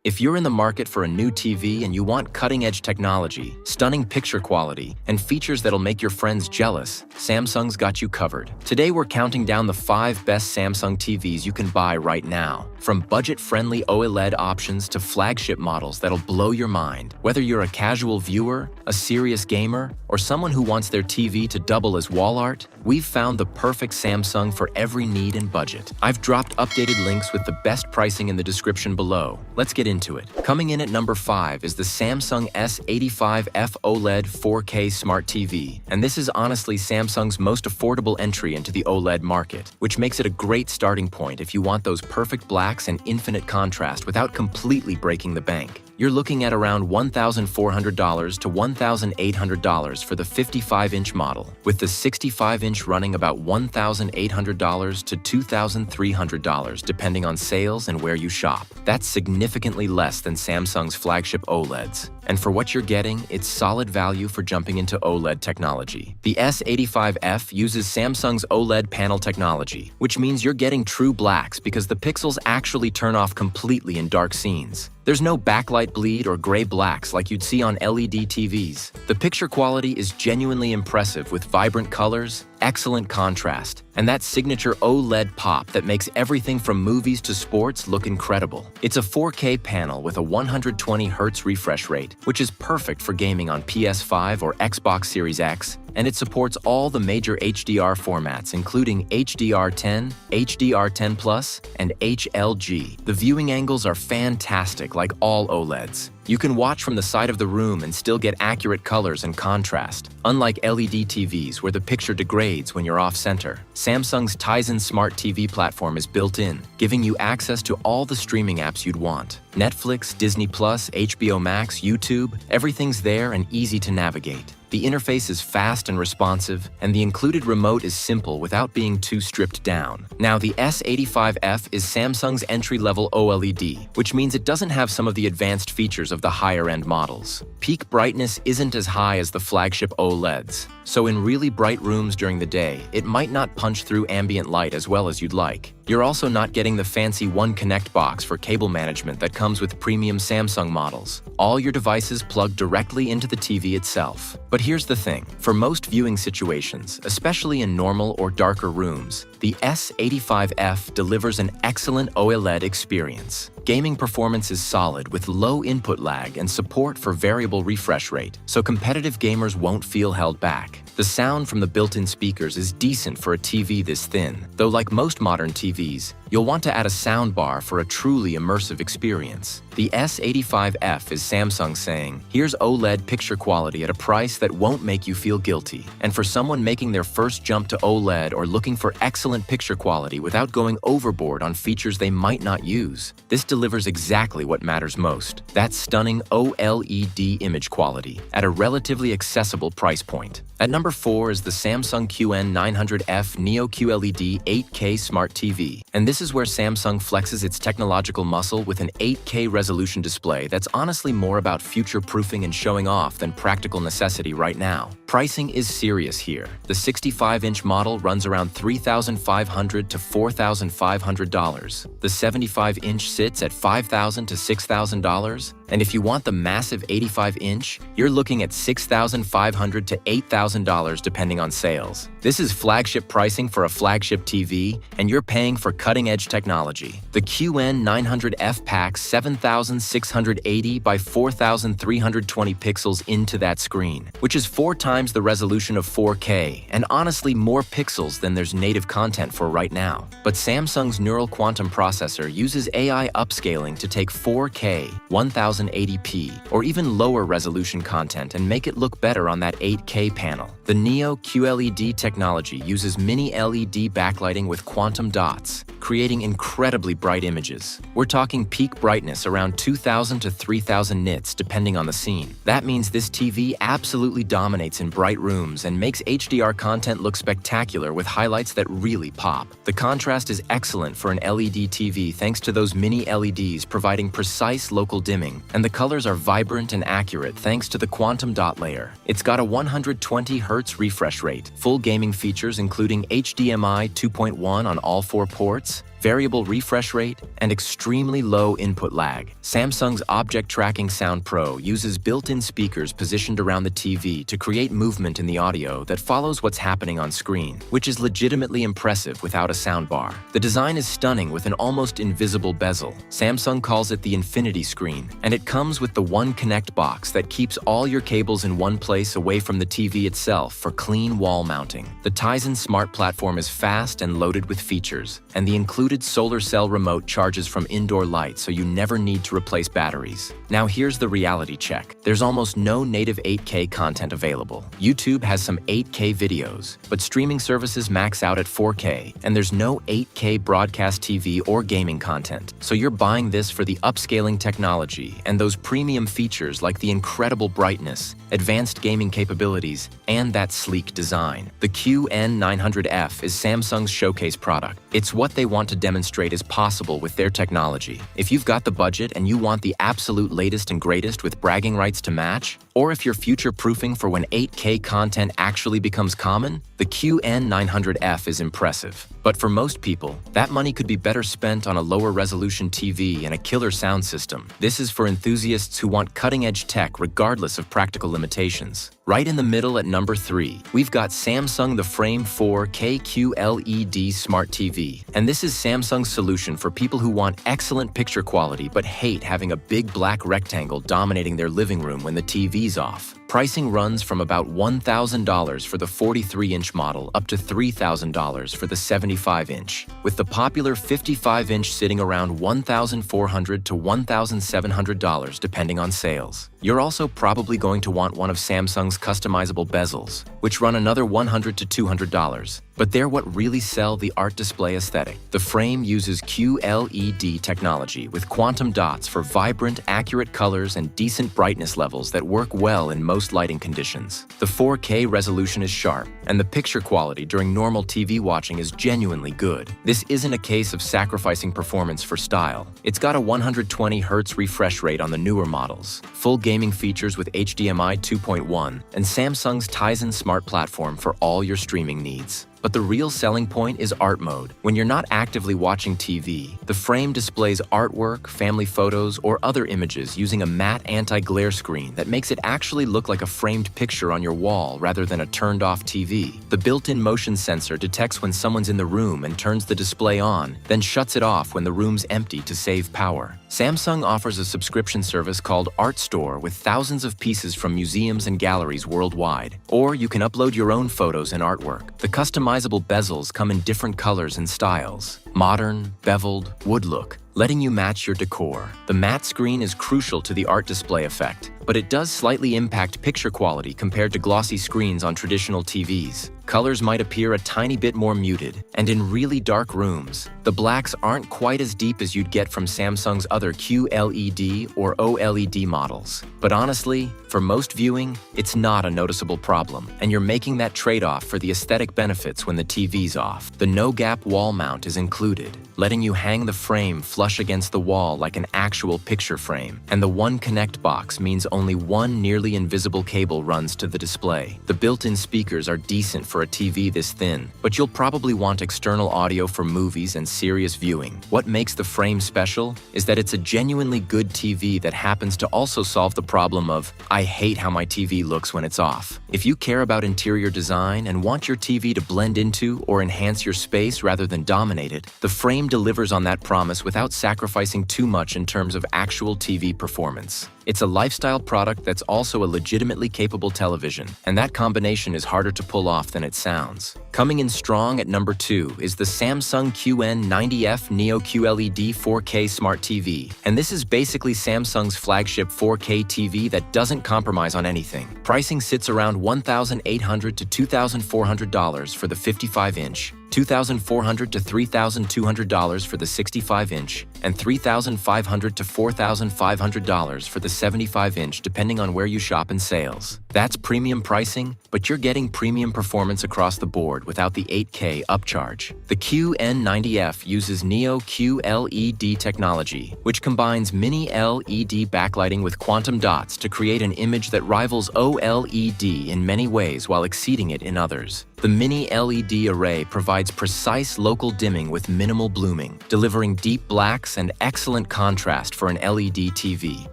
If you're in the market for a new TV and you want cutting-edge technology, stunning picture quality, and features that'll make your friends jealous, Samsung's got you covered. Today we're counting down the 5 best Samsung TVs you can buy right now. From budget-friendly OLED options to flagship models that'll blow your mind. Whether you're a casual viewer, a serious gamer, or someone who wants their TV to double as wall art, we've found the perfect Samsung for every need and budget. I've dropped updated links with the best pricing in the description below. Let's get into it. Coming in at number 5 is the Samsung S85F OLED 4K Smart TV. And this is honestly Samsung's most affordable entry into the OLED market, which makes it a great starting point if you want those perfect blacks and infinite contrast without completely breaking the bank. You're looking at around $1,400 to $1,800 for the 55-inch model, with the 65-inch running about $1,800 to $2,300 depending on sales and where you shop. That's significantly less than Samsung's flagship OLEDs. And for what you're getting, it's solid value for jumping into OLED technology. The S85F uses Samsung's OLED panel technology, which means you're getting true blacks because the pixels actually turn off completely in dark scenes. There's no backlight bleed or gray blacks like you'd see on LED TVs. The picture quality is genuinely impressive with vibrant colors, excellent contrast, and that signature OLED pop that makes everything from movies to sports look incredible. It's a 4K panel with a 120Hz refresh rate, which is perfect for gaming on PS5 or Xbox Series X, and it supports all the major HDR formats including HDR10, HDR10+, and HLG. The viewing angles are fantastic like all OLEDs. You can watch from the side of the room and still get accurate colors and contrast, unlike LED TVs where the picture degrades when you're off-center. Samsung's Tizen Smart TV platform is built in, giving you access to all the streaming apps you'd want. Netflix, Disney+, HBO Max, YouTube, everything's there and easy to navigate. The interface is fast and responsive, and the included remote is simple without being too stripped down. Now, the S85F is Samsung's entry-level OLED, which means it doesn't have some of the advanced features of the higher-end models. Peak brightness isn't as high as the flagship OLEDs, so in really bright rooms during the day, it might not punch through ambient light as well as you'd like. You're also not getting the fancy One Connect box for cable management that comes with premium Samsung models. All your devices plug directly into the TV itself. But here's the thing. For most viewing situations, especially in normal or darker rooms, the S85F delivers an excellent OLED experience. Gaming performance is solid with low input lag and support for variable refresh rate, so competitive gamers won't feel held back. The sound from the built-in speakers is decent for a TV this thin, though like most modern TVs, you'll want to add a soundbar for a truly immersive experience. The S85F is Samsung saying, here's OLED picture quality at a price that won't make you feel guilty. And for someone making their first jump to OLED or looking for excellent picture quality without going overboard on features they might not use, this delivers exactly what matters most. That stunning OLED image quality at a relatively accessible price point. At number 4 is the Samsung QN900F Neo QLED 8K Smart TV. And this is where Samsung flexes its technological muscle with an 8K resolution display that's honestly more about future-proofing and showing off than practical necessity right now. Pricing is serious here. The 65-inch model runs around $3,500 to $4,500. The 75-inch sits at $5,000 to $6,000. And if you want the massive 85-inch, you're looking at $6,500 to $8,000 depending on sales. This is flagship pricing for a flagship TV, and you're paying for cutting-edge technology. The QN900F packs 7,680 by 4,320 pixels into that screen, which is 4 times the resolution of 4K, and honestly more pixels than there's native content for right now. But Samsung's neural quantum processor uses AI upscaling to take 4K, 1080p, or even lower resolution content and make it look better on that 8K panel. The Neo QLED technology uses mini LED backlighting with quantum dots, creating incredibly bright images. We're talking peak brightness around 2,000 to 3,000 nits depending on the scene. That means this TV absolutely dominates in bright rooms and makes HDR content look spectacular with highlights that really pop. The contrast is excellent for an LED TV thanks to those mini LEDs providing precise local dimming, and the colors are vibrant and accurate thanks to the quantum dot layer. It's got a 120Hz refresh rate, full gaming features including HDMI 2.1 on all 4 ports, variable refresh rate, and extremely low input lag. Samsung's Object Tracking Sound Pro uses built-in speakers positioned around the TV to create movement in the audio that follows what's happening on screen, which is legitimately impressive without a soundbar. The design is stunning with an almost invisible bezel. Samsung calls it the Infinity Screen, and it comes with the One Connect box that keeps all your cables in one place away from the TV itself for clean wall mounting. The Tizen Smart Platform is fast and loaded with features, and the included solar cell remote charges from indoor light so you never need to replace batteries. Now here's the reality check. There's almost no native 8K content available. YouTube has some 8K videos, but streaming services max out at 4K, and there's no 8K broadcast TV or gaming content. So you're buying this for the upscaling technology and those premium features like the incredible brightness, advanced gaming capabilities, and that sleek design. The QN900F is Samsung's showcase product. It's what they want to demonstrate is possible with their technology. If you've got the budget and you want the absolute latest and greatest with bragging rights to match, or if you're future-proofing for when 8K content actually becomes common, the QN900F is impressive. But for most people, that money could be better spent on a lower-resolution TV and a killer sound system. This is for enthusiasts who want cutting-edge tech regardless of practical limitations. Right in the middle at number 3, we've got Samsung the Frame 4K QLED Smart TV. And this is Samsung's solution for people who want excellent picture quality but hate having a big black rectangle dominating their living room when the TV's off. Pricing runs from about $1,000 for the 43-inch model up to $3,000 for the 75-inch, with the popular 55-inch sitting around $1,400 to $1,700 depending on sales. You're also probably going to want one of Samsung's customizable bezels, which run another $100 to $200. But they're what really sell the art display aesthetic. The frame uses QLED technology with quantum dots for vibrant, accurate colors and decent brightness levels that work well in most lighting conditions. The 4K resolution is sharp, and the picture quality during normal TV watching is genuinely good. This isn't a case of sacrificing performance for style. It's got a 120Hz refresh rate on the newer models, full gaming features with HDMI 2.1, and Samsung's Tizen Smart Platform for all your streaming needs. But the real selling point is art mode. When you're not actively watching TV, the frame displays artwork, family photos, or other images using a matte anti-glare screen that makes it actually look like a framed picture on your wall rather than a turned-off TV. The built-in motion sensor detects when someone's in the room and turns the display on, then shuts it off when the room's empty to save power. Samsung offers a subscription service called Art Store with thousands of pieces from museums and galleries worldwide. Or you can upload your own photos and artwork. The customizable bezels come in different colors and styles: modern, beveled, wood look, letting you match your decor. The matte screen is crucial to the art display effect, but it does slightly impact picture quality compared to glossy screens on traditional TVs. Colors might appear a tiny bit more muted, and in really dark rooms, the blacks aren't quite as deep as you'd get from Samsung's other QLED or OLED models. But honestly, for most viewing, it's not a noticeable problem, and you're making that trade-off for the aesthetic benefits when the TV's off. The no-gap wall mount is included, letting you hang the frame flush against the wall like an actual picture frame, and the One Connect box means only one nearly invisible cable runs to the display. The built-in speakers are decent for a TV this thin, but you'll probably want external audio for movies and serious viewing. What makes the frame special is that it's a genuinely good TV that happens to also solve the problem of, I hate how my TV looks when it's off. If you care about interior design and want your TV to blend into or enhance your space rather than dominate it, the frame delivers on that promise without sacrificing too much in terms of actual TV performance. It's a lifestyle product that's also a legitimately capable television, and that combination is harder to pull off than it sounds. Coming in strong at number 2 is the Samsung QN90F Neo QLED 4K Smart TV, and this is basically Samsung's flagship 4K TV that doesn't compromise on anything. Pricing sits around $1,800 to $2,400 for the 55-inch, $2,400 to $3,200 for the 65-inch, and $3,500 to $4,500 for the 75-inch depending on where you shop and sales. That's premium pricing, but you're getting premium performance across the board without the 8K upcharge. The QN90F uses Neo QLED technology, which combines mini LED backlighting with quantum dots to create an image that rivals OLED in many ways while exceeding it in others. The mini LED array provides precise local dimming with minimal blooming, delivering deep blacks and excellent contrast for an LED TV.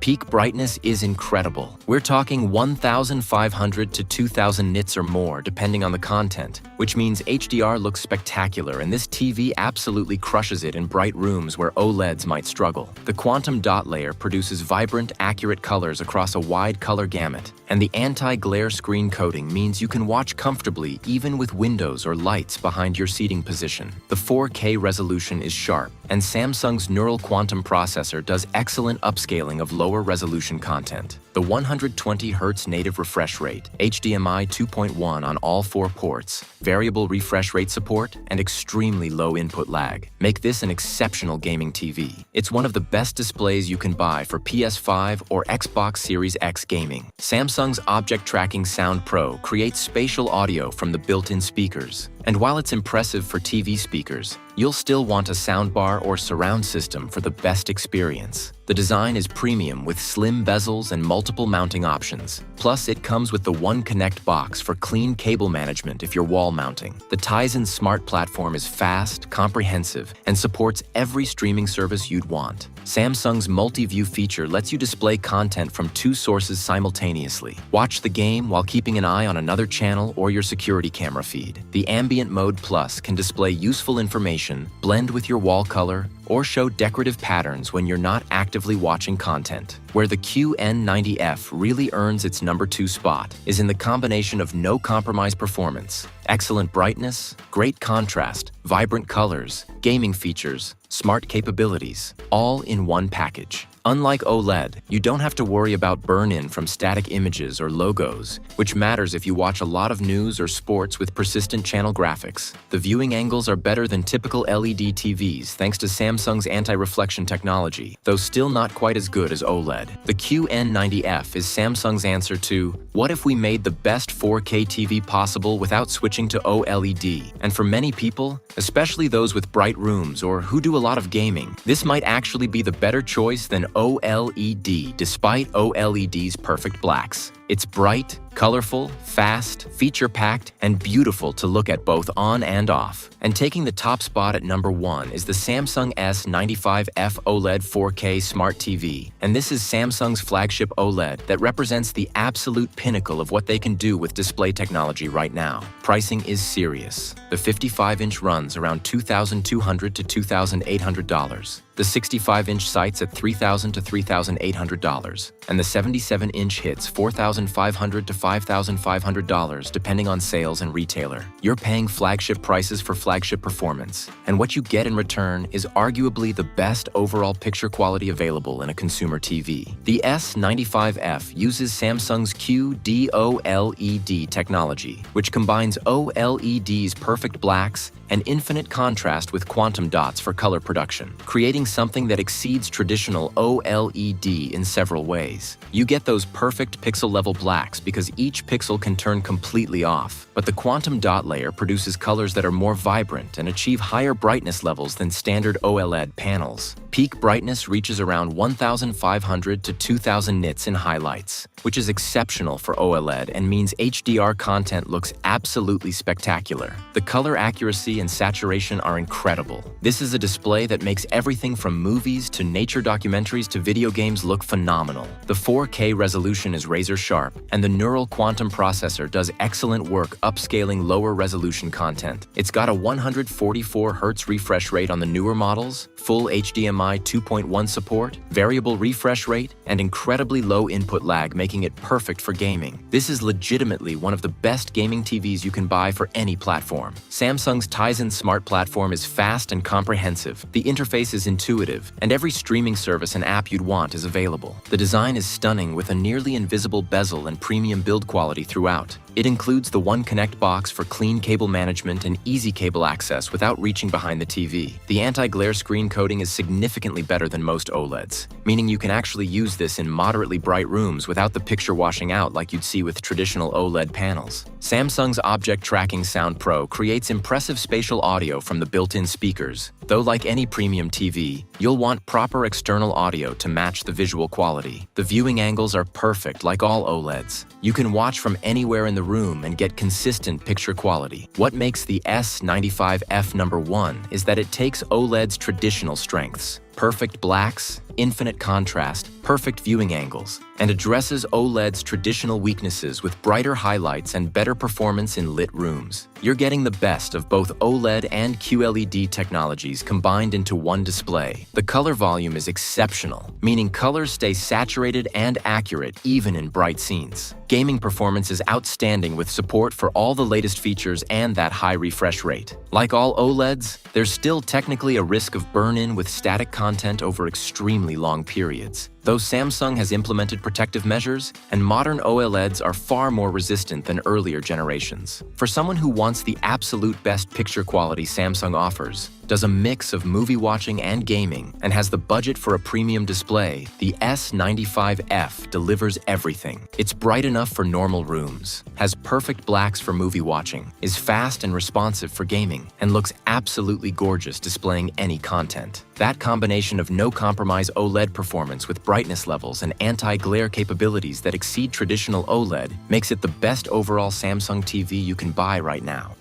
Peak brightness is incredible. We're talking 1,500 to 2,000 nits or more, depending on the content, which means HDR looks spectacular, and this TV absolutely crushes it in bright rooms where OLEDs might struggle. The quantum dot layer produces vibrant, accurate colors across a wide color gamut, and the anti-glare screen coating means you can watch comfortably even with windows or lights behind your seating position. The 4K resolution is sharp, and Samsung's neural quantum processor does excellent upscaling of lower resolution content. The 120Hz native refresh rate, HDMI 2.1 on all 4 ports, variable refresh rate support, and extremely low input lag make this an exceptional gaming TV. It's one of the best displays you can buy for PS5 or Xbox Series X gaming. Samsung's Object Tracking Sound Pro creates spatial audio from the built-in speakers. And while it's impressive for TV speakers, you'll still want a soundbar or surround system for the best experience. The design is premium with slim bezels and multiple mounting options. Plus, it comes with the One Connect box for clean cable management if you're wall mounting. The Tizen Smart platform is fast, comprehensive, and supports every streaming service you'd want. Samsung's multi-view feature lets you display content from 2 sources simultaneously. Watch the game while keeping an eye on another channel or your security camera feed. The Ambient Mode Plus can display useful information, blend with your wall color, or show decorative patterns when you're not actively watching content. Where the QN90F really earns its number 2 spot is in the combination of no-compromise performance, excellent brightness, great contrast, vibrant colors, gaming features, smart capabilities, all in one package. Unlike OLED, you don't have to worry about burn-in from static images or logos, which matters if you watch a lot of news or sports with persistent channel graphics. The viewing angles are better than typical LED TVs thanks to Samsung's anti-reflection technology, though still not quite as good as OLED. The QN90F is Samsung's answer to, what if we made the best 4K TV possible without switching to OLED? And for many people, especially those with bright rooms or who do a lot of gaming, this might actually be the better choice than OLED, despite OLED's perfect blacks. It's bright, colorful, fast, feature-packed, and beautiful to look at both on and off. And taking the top spot at number 1 is the Samsung S95F OLED 4K Smart TV. And this is Samsung's flagship OLED that represents the absolute pinnacle of what they can do with display technology right now. Pricing is serious. The 55-inch runs around $2,200 to $2,800. The 65-inch sites at $3,000 to $3,800, and the 77-inch hits $4,500 to $5,500 depending on sales and retailer. You're paying flagship prices for flagship performance, and what you get in return is arguably the best overall picture quality available in a consumer TV. The S95F uses Samsung's QD-OLED technology, which combines OLED's perfect blacks and infinite contrast with quantum dots for color production, creating something that exceeds traditional OLED in several ways. You get those perfect pixel-level blacks because each pixel can turn completely off, but the quantum dot layer produces colors that are more vibrant and achieve higher brightness levels than standard OLED panels. Peak brightness reaches around 1,500 to 2,000 nits in highlights, which is exceptional for OLED and means HDR content looks absolutely spectacular. The color accuracy and saturation are incredible. This is a display that makes everything from movies to nature documentaries to video games look phenomenal. The 4K resolution is razor sharp, and the neural quantum processor does excellent work upscaling lower resolution content. It's got a 144Hz refresh rate on the newer models, full HDMI 2.1 support, variable refresh rate, and incredibly low input lag, making it perfect for gaming. This is legitimately one of the best gaming TVs you can buy for any platform. Samsung's Tizen's smart platform is fast and comprehensive, the interface is intuitive, and every streaming service and app you'd want is available. The design is stunning with a nearly invisible bezel and premium build quality throughout. It includes the One Connect box for clean cable management and easy cable access without reaching behind the TV. The anti-glare screen coating is significantly better than most OLEDs, meaning you can actually use this in moderately bright rooms without the picture washing out like you'd see with traditional OLED panels. Samsung's Object Tracking Sound Pro creates impressive spatial audio from the built-in speakers, though like any premium TV, you'll want proper external audio to match the visual quality. The viewing angles are perfect like all OLEDs. You can watch from anywhere in the room and get consistent picture quality. What makes the S95F #1 is that it takes OLED's traditional strengths, perfect blacks, infinite contrast, perfect viewing angles, and addresses OLED's traditional weaknesses with brighter highlights and better performance in lit rooms. You're getting the best of both OLED and QLED technologies combined into one display. The color volume is exceptional, meaning colors stay saturated and accurate even in bright scenes. Gaming performance is outstanding with support for all the latest features and that high refresh rate. Like all OLEDs, there's still technically a risk of burn-in with static content over extremely long periods. Though Samsung has implemented protective measures, and modern OLEDs are far more resistant than earlier generations. For someone who wants the absolute best picture quality Samsung offers, does a mix of movie watching and gaming, and has the budget for a premium display, the S95F delivers everything. It's bright enough for normal rooms, has perfect blacks for movie watching, is fast and responsive for gaming, and looks absolutely gorgeous displaying any content. That combination of no-compromise OLED performance with brightness levels and anti-glare capabilities that exceed traditional OLED makes it the best overall Samsung TV you can buy right now.